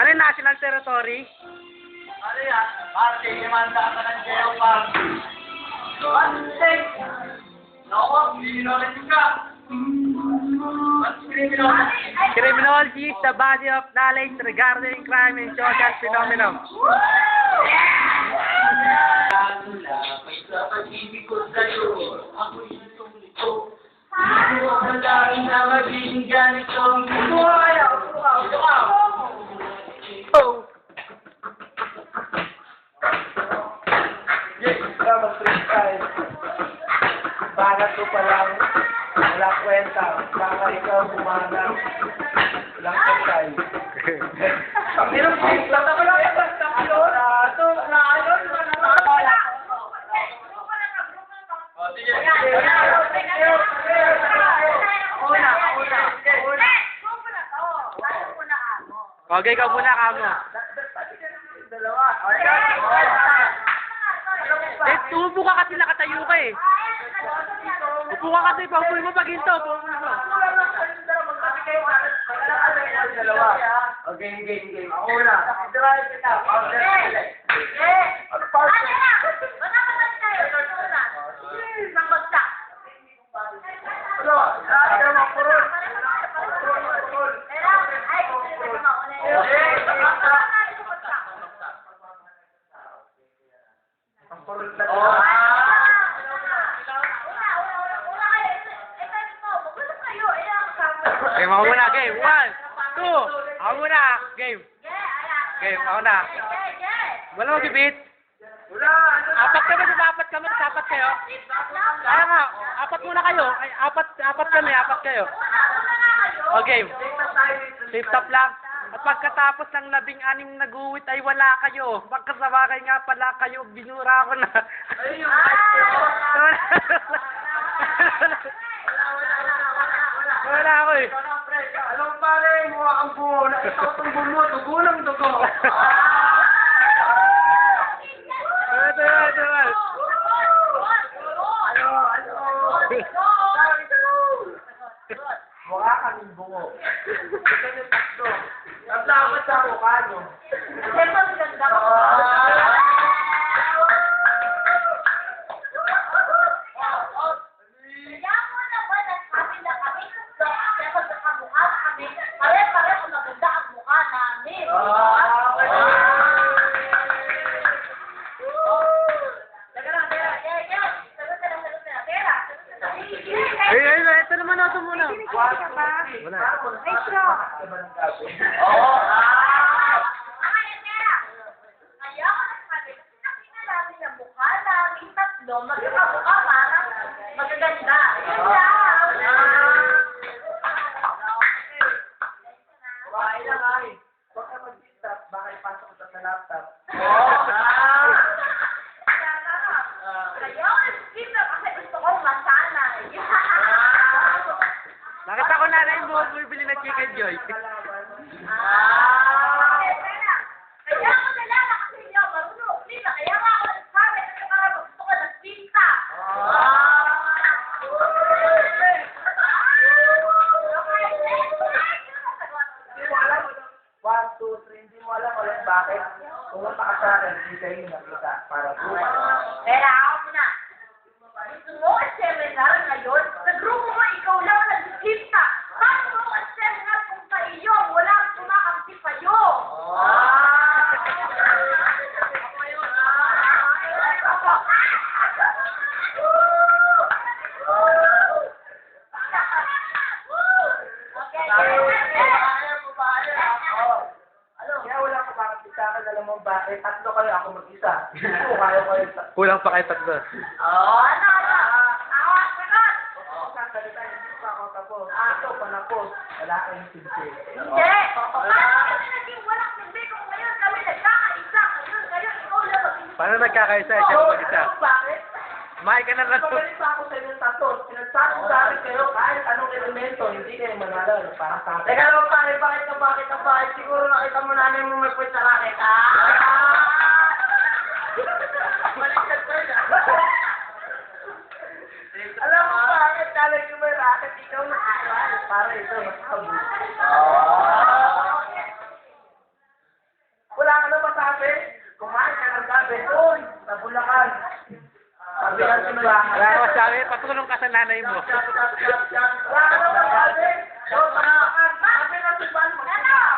Ano yung national territory? Ano yan? Parte, demanda ka ng jail party. Parte! Naku, criminology ka. What's criminology? Criminology is the body of knowledge regarding crime and social phenomenon. May sa pag-ibig ko sa'yo, ako'y itong-ito. Hindi mo mandarin na magiging ganitong mundo. Oh! Yes, salamat freestyle. Banat ko pa lang, wala kwenta. Baka ikaw bumana. Walang patay. Ang hirap freestyle. Ako lang yung basta yun. Ito, naalon. Wala. O, sige. Okay, ikaw muna, kamo. Dalawa. Umupo ka kasi nakatayo ka eh. Upo ka kasi, paupuin mo pag hinto. Paupuin mo. Dalawa. Okay, game. Ako na. Game, ako muna. Game. 1, 2. Ako muna. Game. Game, ako na. Wala mo bibit. Apat kami, apat kami. Apat kayo. Kaya nga, apat muna kayo. Ay, apat kami, apat kayo. O, game. Safe stop lang. At pagkatapos ng 16 na guwit ay wala kayo. Pagkasabakay nga pala kayo, binura ko na. Wala ako eh. Alam mo pare, mukha kang buo. Nakita ko itong buo mo, dugo ng dugo. Ito. Mukha kaming bungo. Ito yung takto. Ang dapat sa mukha nyo. Ito naman ito muna. Wala. Magkakamukha parang magaganda. Bahay lang ay. Baka mag-stop, baka ipasok ko sa laptop. Nakita ko na yung buhok bumibili ng Chicken Joy. Kaya ako nalala kasi hindi ako marunong. Kaya nga ako nagsabi kasi parang gusto ko nagpinta. Hindi mo alam. 1, 2, 3, hindi mo alam bakit. Pumunta ka sa akin, hindi kayo nakita para buhay. Pero ako muna. Gusto mo seminar ngayon? Sa grupo mo, ikaw lang ang nagpinta. Paano mo seminar kung sa iyo? Wala ang kumakampi sa'yo. Kaya wala ko makakita ka, alam mo bakit? Tatlo kayo, ako mag-isa. Oo, kaya ko yung tatlo. Kulang pa kayo tatlo. Sasalita, hindi pa ako tapos. Ito pa na po. Wala kayong silbi. Hindi! Paano kami naging walang silbi kung ngayon kami nagkakaisa? Ngayon, ikaw lang mag-isip. Paano nagkakaisa? Siya Oo, mag-isa. alam mo bakit? Kumain ka na lang. Pagalit pa ako sa inyong tatlo. Pinagsabi sa akin kayo, kahit anong elemento, hindi kayo manalo. Para sa akin. Teka lang, bakit? Siguro nakita mo namin mo may pwede sa racket. Baliktad ko yun. Alam mo bakit? Kalag yung may racket, ikaw na para ito, mas kabuti. Wala ka na masabi. Kumain ka ng gabi. Uy, sa Bulacan. Sabi ng simbahan. Wala ka masabi, patulong ka sa nanay mo. Wala ka na masabi. Sabi ng simbahan.